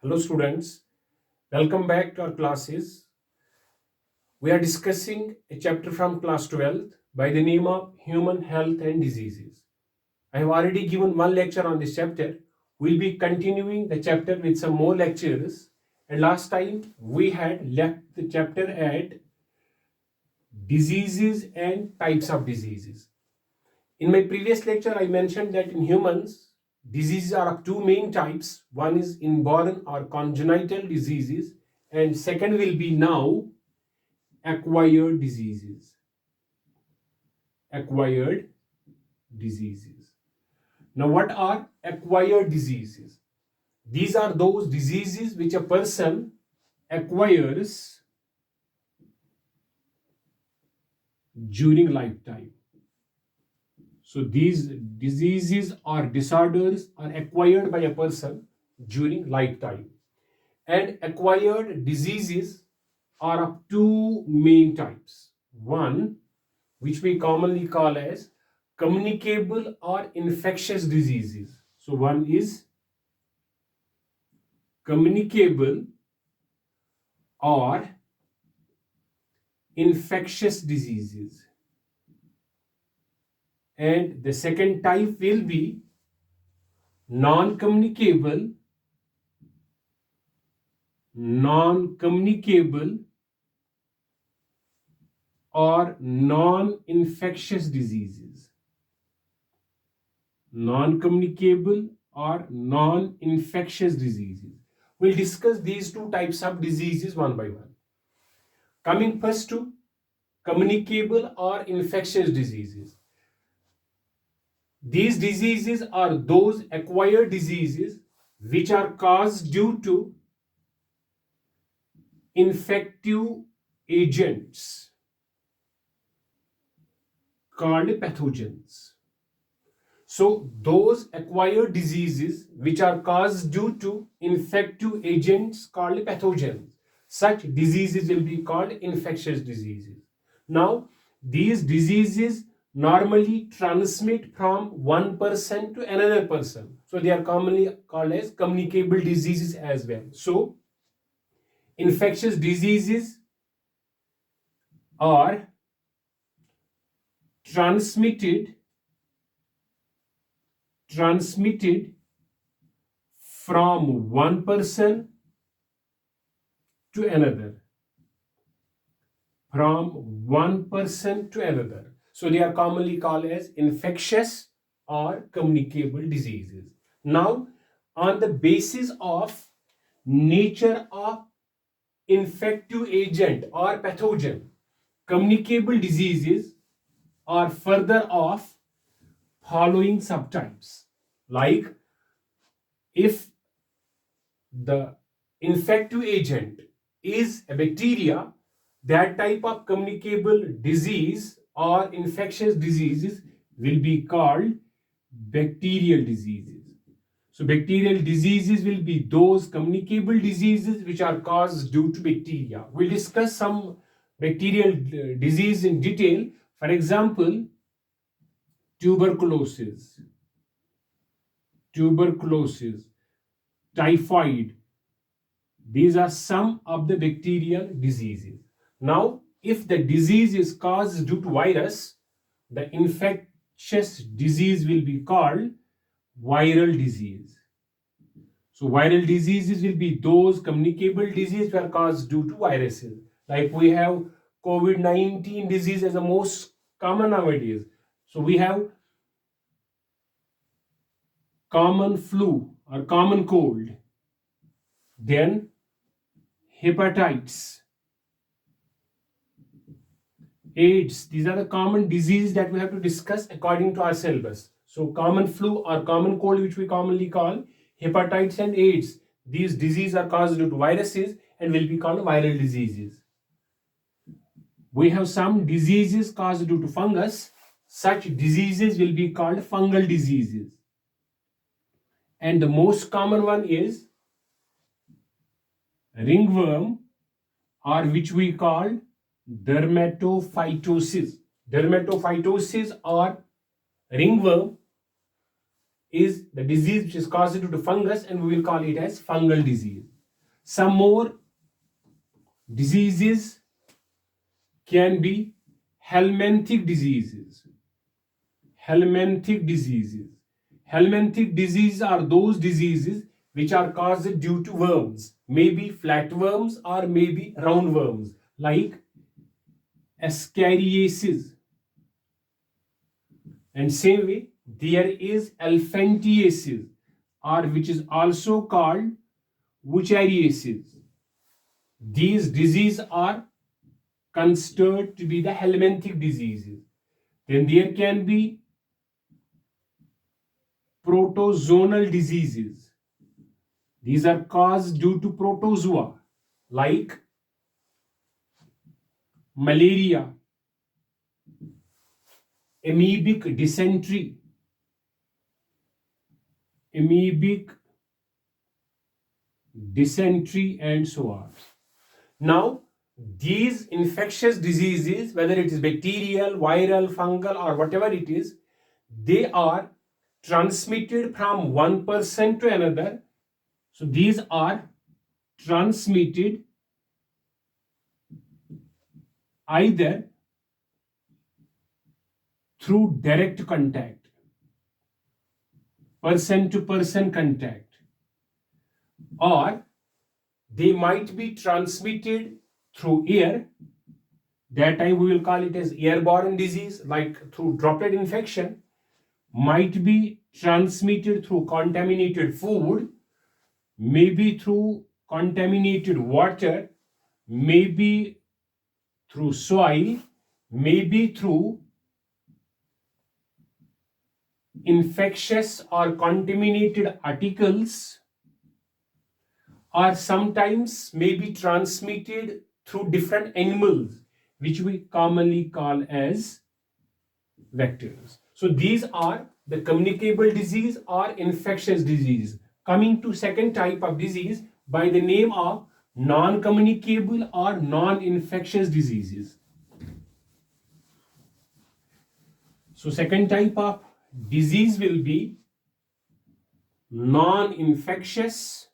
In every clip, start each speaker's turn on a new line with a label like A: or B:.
A: Hello students, welcome back to our classes. We are discussing a chapter from class 12th by the name of Human Health and Diseases. I have already given one lecture on this chapter. We'll be continuing the chapter with some more lectures. And last time we had left the chapter at diseases and types of diseases. In my previous lecture, I mentioned that in humans, diseases are of two main types. One is inborn or congenital diseases, and second will be now acquired diseases. Acquired diseases. Now, what are acquired diseases? These are those diseases which a person acquires during lifetime. So these diseases or disorders are acquired by a person during lifetime. And acquired diseases are of two main types. One, which we commonly call as communicable or infectious diseases. So one is communicable or infectious diseases. And the second type will be non-communicable or non-infectious diseases. Non-communicable or non-infectious diseases. We'll discuss these two types of diseases one by one. Coming first to communicable or infectious diseases. These diseases are those acquired diseases which are caused due to infective agents called pathogens. So those acquired diseases which are caused due to infective agents called pathogens, such diseases will be called infectious diseases. Now, these diseases normally transmit from one person to another person. So they are commonly called as communicable diseases as well. So infectious diseases are transmitted from one person to another. So they are commonly called as infectious or communicable diseases. Now, on the basis of nature of infective agent or pathogen, communicable diseases are further of following subtypes. Like, if the infective agent is a bacteria, that type of communicable disease or infectious diseases will be called bacterial diseases. So bacterial diseases will be those communicable diseases which are caused due to bacteria. We'll discuss some bacterial disease in detail. For example, tuberculosis, typhoid. These are some of the bacterial diseases. Now, if the disease is caused due to virus, the infectious disease will be called viral disease. So viral diseases will be those communicable diseases that are caused due to viruses. Like we have COVID-19 disease as the most common nowadays. So we have common flu or common cold. Then hepatitis, AIDS. These are the common diseases that we have to discuss according to our syllabus. So common flu or common cold, which we commonly call hepatitis and AIDS. These diseases are caused due to viruses and will be called viral diseases. We have some diseases caused due to fungus. Such diseases will be called fungal diseases. And the most common one is ringworm, or which we call dermatophytosis. Dermatophytosis or ringworm is the disease which is caused due to fungus, and we will call it as fungal disease. Some more diseases can be helminthic diseases. Helminthic diseases. Helminthic diseases are those diseases which are caused due to worms, maybe flatworms or maybe roundworms, like Ascariasis. And same way, there is Elephantiasis, or which is also called Wuchariasis. These diseases are considered to be the helminthic diseases. Then there can be protozoal diseases. These are caused due to protozoa, like malaria, amoebic dysentery, and so on. Now, these infectious diseases, whether it is bacterial, viral, fungal, or whatever it is, they are transmitted from one person to another. So these are transmitted either through direct contact, person to person contact, or they might be transmitted through air. That time we will call it as airborne disease, like through droplet infection, might be transmitted through contaminated food, maybe through contaminated water, maybe through soil, maybe through infectious or contaminated articles, or sometimes may be transmitted through different animals, which we commonly call as vectors. So these are the communicable disease or infectious disease. Coming to second type of disease by the name of non-communicable or non-infectious diseases. So second type of disease will be non-infectious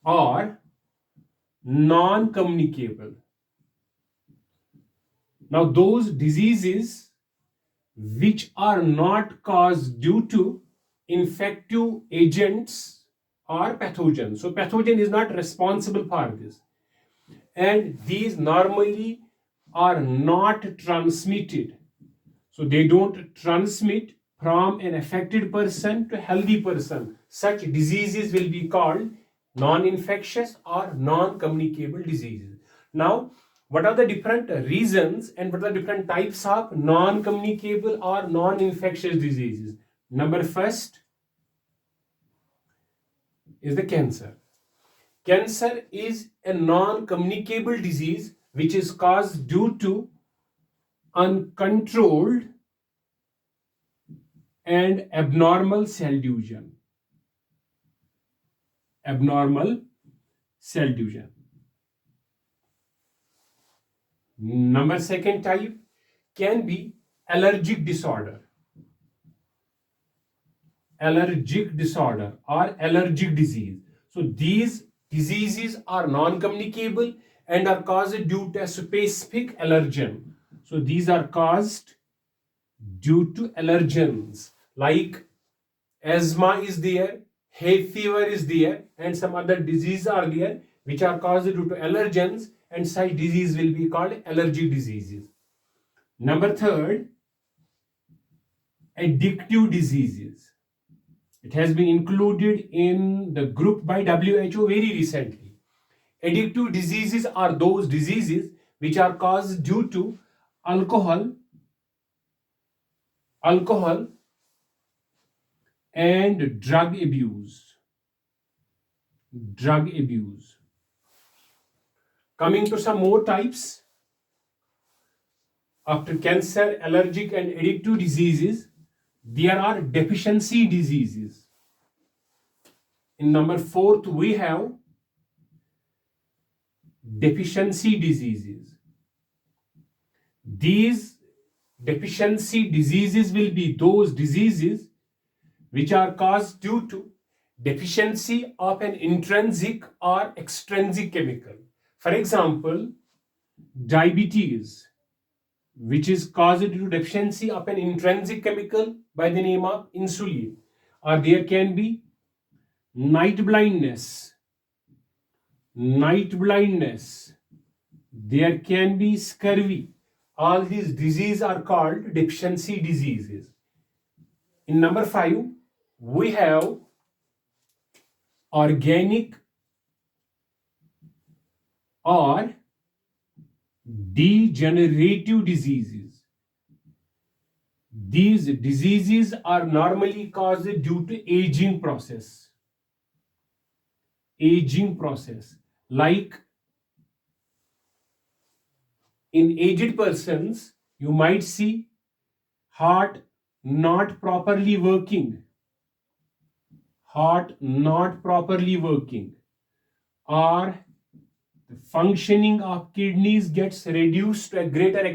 A: or non-communicable. Now, those diseases which are not caused due to infective agents or pathogens. So, pathogen is not responsible for this. And these normally are not transmitted. So, they don't transmit from an affected person to a healthy person. Such diseases will be called non-infectious or non-communicable diseases. Now, what are the different reasons and what are the different types of non-communicable or non-infectious diseases? Number first is the cancer. Cancer is a non-communicable disease which is caused due to uncontrolled and abnormal cell division. Abnormal cell division. Number second type can be allergic disorder. Allergic disorder or allergic disease. So these diseases are non-communicable and are caused due to a specific allergen. So these are caused due to allergens, like asthma is there, hay fever is there, and some other diseases are there which are caused due to allergens, and such disease will be called allergic diseases. Number third, addictive diseases. It has been included in the group by WHO very recently. Addictive diseases are those diseases which are caused due to alcohol and drug abuse. Drug abuse. Coming to some more types. After cancer, allergic and addictive diseases, there are deficiency diseases. In number fourth, we have deficiency diseases. These deficiency diseases will be those diseases which are caused due to deficiency of an intrinsic or extrinsic chemical. For example, diabetes, which is caused due to deficiency of an intrinsic chemical by the name of insulin, or there can be night blindness, there can be scurvy. All these diseases are called deficiency diseases. In number 5, we have organic or degenerative diseases. These diseases are normally caused due to aging process. Like in aged persons, you might see heart not properly working, or the functioning of kidneys gets reduced to a greater